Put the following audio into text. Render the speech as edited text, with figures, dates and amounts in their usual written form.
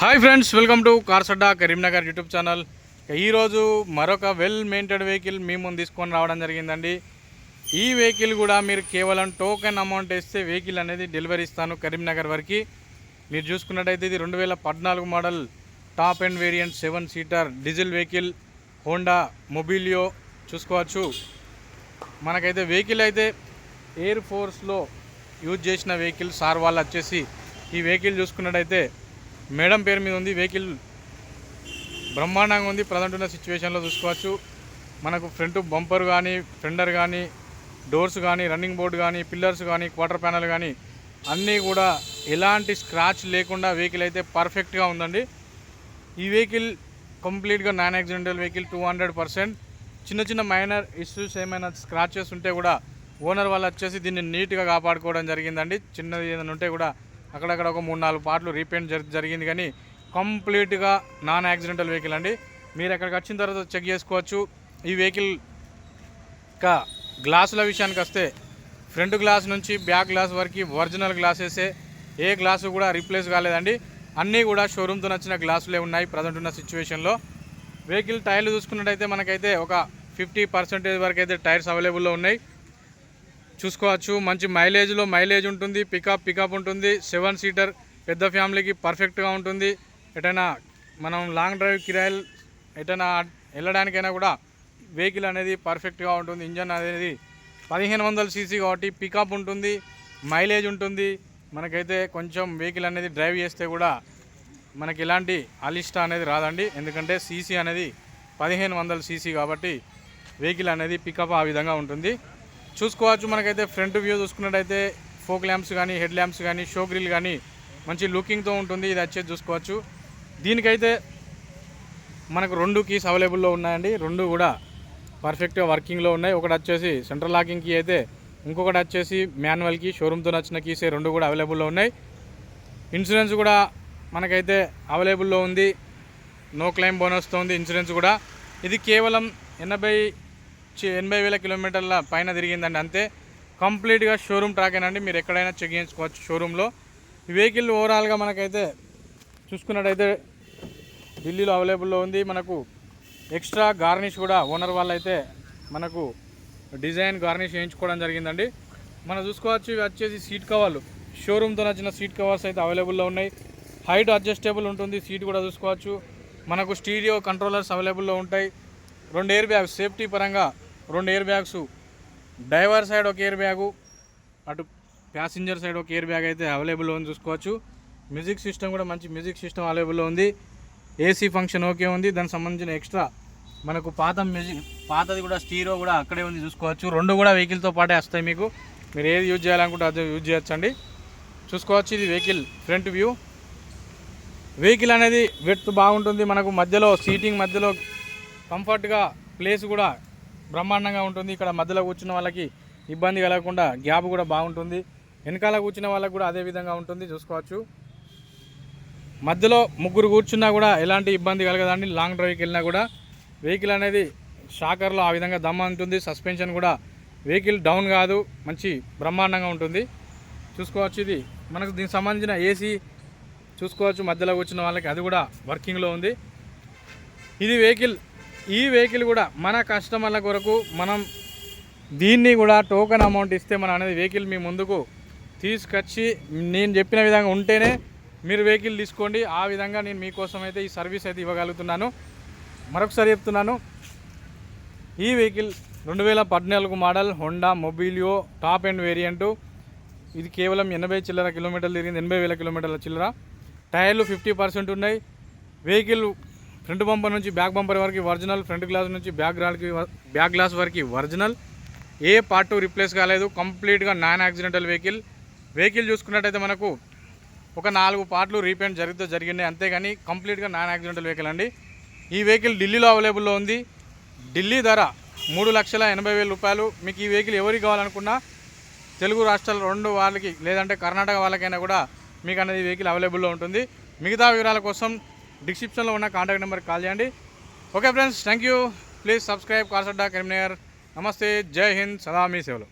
Hi friends, welcome to cars Adda Karimnagar YouTube channel. ఈరోజు మరొక well maintained vehicle మీ ముందు తీసుకొని రావడం జరిగిందండి. ఈ వెహికల్ కూడా మీరు కేవలం టోకెన్ అమౌంట్ వేస్తే వెహికల్ అనేది డెలివరీ ఇస్తాను కరీంనగర్ వరకు. మీరు చూసుకున్నట్టయితే ఇది 2014 model top and variant 7 seater diesel vehicle Honda Mobilio చూసుకోవచ్చు. మనకైతే వెహికల్ అయితే ఎయిర్ ఫోర్స్లో యూజ్ చేసిన వెహికల్. సార్ వాళ్ళు వచ్చేసి ఈ వెహికల్ చూసుకున్నట్టయితే మేడం పేరు మీద ఉంది. వెహికల్ బ్రహ్మాండంగా ఉంది. ప్రజెంట్ ఉన్న సిచ్యువేషన్లో చూసుకోవచ్చు. మనకు ఫ్రంట్ బంపర్ కానీ, ఫెండర్ కానీ, డోర్స్ కానీ, రన్నింగ్ బోర్డు కానీ, పిల్లర్స్ కానీ, క్వార్టర్ ప్యానల్ కానీ అన్నీ కూడా ఎలాంటి స్క్రాచ్ లేకుండా వెహికల్ అయితే పర్ఫెక్ట్గా ఉందండి. ఈ వెహికల్ కంప్లీట్గా నాన్ యాక్సిడెంటల్ వెహికల్ 200%. చిన్న చిన్న మైనర్ ఇష్యూస్ ఏమైనా స్క్రాచెస్ ఉంటే కూడా ఓనర్ వాళ్ళు వచ్చేసి దీన్ని నీట్గా కాపాడుకోవడం జరిగిందండి. చిన్నది ఏదైనా ఉంటే కూడా అక్కడక్కడ ఒక 3-4 పార్ట్లు రీపెయింట్ జరిగింది, కానీ కంప్లీట్గా నాన్ యాక్సిడెంటల్ వెహికల్ అండి. మీరు అక్కడికి వచ్చిన తర్వాత చెక్ చేసుకోవచ్చు. ఈ వెహికల్ గ్లాసుల విషయానికి వస్తే ఫ్రంట్ గ్లాస్ నుంచి బ్యాక్ గ్లాస్ వరకు ఒరిజినల్ గ్లాసెసే, ఏ గ్లాసు కూడా రీప్లేస్ కాలేదండి. అన్నీ కూడా షోరూమ్తో నచ్చిన గ్లాసులే ఉన్నాయి ప్రజెంట్ ఉన్న సిచ్యువేషన్లో. వెహికల్ టైర్లు చూసుకున్నట్టయితే మనకైతే ఒక 50% వరకు అయితే టైర్స్ అవైలబుల్లో ఉన్నాయి చూసుకోవచ్చు. మంచి మైలేజ్ ఉంటుంది, పికప్ ఉంటుంది. 7 సీటర్ పెద్ద ఫ్యామిలీకి పర్ఫెక్ట్గా ఉంటుంది. ఎటైనా మనం లాంగ్ డ్రైవ్ కిరాయిలు ఎటైనా వెళ్ళడానికైనా కూడా వెహికల్ అనేది పర్ఫెక్ట్గా ఉంటుంది. ఇంజన్ అనేది 1500 cc కాబట్టి పికప్ ఉంటుంది, మైలేజ్ ఉంటుంది. మనకైతే కొంచెం వెహికల్ అనేది డ్రైవ్ చేస్తే కూడా మనకి ఎలాంటి అలిష్ట అనేది రాదండి. ఎందుకంటే సీసీ అనేది 1500 cc కాబట్టి వెహికల్ అనేది పికప్ ఆ విధంగా ఉంటుంది చూసుకోవచ్చు. మనకైతే ఫ్రంట్ వ్యూ చూసుకున్నట్టయితే ఫోక్ ల్యాంప్స్ కానీ, హెడ్ ల్యాంప్స్ కానీ, షో గ్రిల్ కానీ మంచి లుకింగ్తో ఉంటుంది. ఇది వచ్చేసి చూసుకోవచ్చు. దీనికైతే మనకు 2 కీస్ అవైలబుల్లో ఉన్నాయండి. 2 కూడా పర్ఫెక్ట్గా వర్కింగ్లో ఉన్నాయి. ఒకటి వచ్చేసి సెంట్రల్ లాకింగ్ కీ అయితే, ఇంకొకటి వచ్చేసి మాన్యువల్ కీ. షోరూమ్తో నచ్చిన కీసే 2 కూడా అవైలబుల్లో ఉన్నాయి. ఇన్సూరెన్స్ కూడా మనకైతే అవైలబుల్లో ఉంది. నో క్లెయిమ్ బోనస్తో ఉంది ఇన్సూరెన్స్ కూడా. ఇది కేవలం 80,000 కిలోమీటర్ల పైన తిరిగిందండి అంతే. కంప్లీట్గా షోరూమ్ ట్రాకేనండి. మీరు ఎక్కడైనా చెక్ చేయించుకోవచ్చు షోరూంలో. ఈ వెహికల్ ఓవరాల్గా మనకైతే చూసుకున్నట్టయితే ఢిల్లీలో అవైలబుల్లో ఉంది. మనకు ఎక్స్ట్రా గార్నిష్ కూడా ఓనర్ వాళ్ళైతే మనకు డిజైన్ గార్నిష్ చేయించుకోవడం జరిగిందండి. మనం చూసుకోవచ్చు. ఇవి వచ్చేసి సీట్ కవర్లు, షోరూమ్తో నచ్చిన సీట్ కవర్స్ అయితే అవైలబుల్లో ఉన్నాయి. హైట్ అడ్జస్టబుల్ ఉంటుంది. సీట్ కూడా చూసుకోవచ్చు. మనకు స్టీరియో కంట్రోలర్స్ అవైలబుల్లో ఉంటాయి. 2 ఎయిర్ బ్యాగ్స్ సేఫ్టీ పరంగా, 2 ఎయిర్ బ్యాగ్స్, డ్రైవర్ సైడ్ ఒక ఎయిర్ బ్యాగు, అటు ప్యాసింజర్ సైడ్ ఒక ఎయిర్ బ్యాగ్ అయితే అవైలబుల్లో ఉంది చూసుకోవచ్చు. మ్యూజిక్ సిస్టమ్ కూడా మంచి మ్యూజిక్ సిస్టమ్ అవైలబుల్లో ఉంది. ఏసీ ఫంక్షన్ ఓకే ఉంది. దానికి సంబంధించిన ఎక్స్ట్రా మనకు పాతది కూడా స్టీరో కూడా అక్కడే ఉంది చూసుకోవచ్చు. 2 కూడా వెహికల్తో పాటే వస్తాయి. మీకు మీరు ఏది యూజ్ చేయాలనుకుంటే అది యూజ్ చేయొచ్చండి చూసుకోవచ్చు. ఇది వెహికల్ ఫ్రంట్ వ్యూ. వెహికల్ అనేది వెడ్త్ బాగుంటుంది. మనకు మధ్యలో సీటింగ్ మధ్యలో కంఫర్ట్గా ప్లేస్ కూడా బ్రహ్మాండంగా ఉంటుంది. ఇక్కడ మధ్యలో కూర్చున్న వాళ్ళకి ఇబ్బంది కలగకుండా గ్యాప్ కూడా బాగుంటుంది. వెనకాల కూర్చున్న వాళ్ళకి కూడా అదే విధంగా ఉంటుంది చూసుకోవచ్చు. మధ్యలో 3 కూర్చున్నా కూడా ఎలాంటి ఇబ్బంది కలగదండి. లాంగ్ డ్రైవ్కి వెళ్ళినా కూడా వెహికల్ అనేది షాకర్లో ఆ విధంగా దమ్మ ఉంటుంది. సస్పెన్షన్ కూడా వెహికల్ డౌన్ కాదు, మంచి బ్రహ్మాండంగా ఉంటుంది చూసుకోవచ్చు. ఇది మనకు దీనికి సంబంధించిన ఏసీ చూసుకోవచ్చు. మధ్యలో కూర్చున్న వాళ్ళకి అది కూడా వర్కింగ్లో ఉంది. ఇది ఈ వెహికల్ కూడా మన కస్టమర్ల కొరకు మనం దీన్ని కూడా టోకెన్ అమౌంట్ ఇస్తే మనం అనేది వెహికల్ మీ ముందుకు తీసుకొచ్చి నేను చెప్పిన విధంగా ఉంటేనే మీరు వెహికల్ తీసుకోండి. ఆ విధంగా నేను మీకోసం అయితే ఈ సర్వీస్ అయితే ఇవ్వగలుగుతున్నాను. మరొకసారి చెప్తున్నాను, ఈ vehicle 2014 model Honda Mobilio top and variant. ఇది కేవలం 80 చిల్లర కిలోమీటర్లు తిరిగింది. 80,000 కిలోమీటర్ల చిల్లర. టైర్లు 50% ఉన్నాయి. వెహికల్ ఫ్రంట్ బంపర్ నుంచి బ్యాక్ బంపర్ వరకు ఒరిజినల్, ఫ్రంట్ గ్లాస్ నుంచి బ్యాక్ గ్లాస్ వరకు ఒరిజినల్. ఏ పార్ట్ రీప్లేస్ కాలేదు. కంప్లీట్గా నాన్ యాక్సిడెంటల్ వెహికల్ చూసుకున్నట్టయితే మనకు ఒక 4 పార్ట్లు రీపెయింట్ జరిగినాయి అంతేగాని కంప్లీట్గా నాన్ యాక్సిడెంటల్ వెహికల్ అండి. ఈ వెహికల్ ఢిల్లీలో అవైలబుల్లో ఉంది. ఢిల్లీ ధర 3,80,000 రూపాయలు. మీకు ఈ వెహికల్ ఎవరికి కావాలనుకున్నా తెలుగు రాష్ట్రాలు 2 వాళ్ళకి లేదంటే కర్ణాటక వాళ్ళకైనా కూడా మీకు అనేది వెహికల్ అవైలబుల్లో ఉంటుంది. మిగతా వివరాల కోసం డిస్క్రిప్షన్లో ఉన్న కాంటాక్ట్ నెంబర్కి కాల్ చేయండి. Okay friends, thank you. Please subscribe cars Adda Karimnagar. నమస్తే, జై హింద్, సదా మీ సేవలు.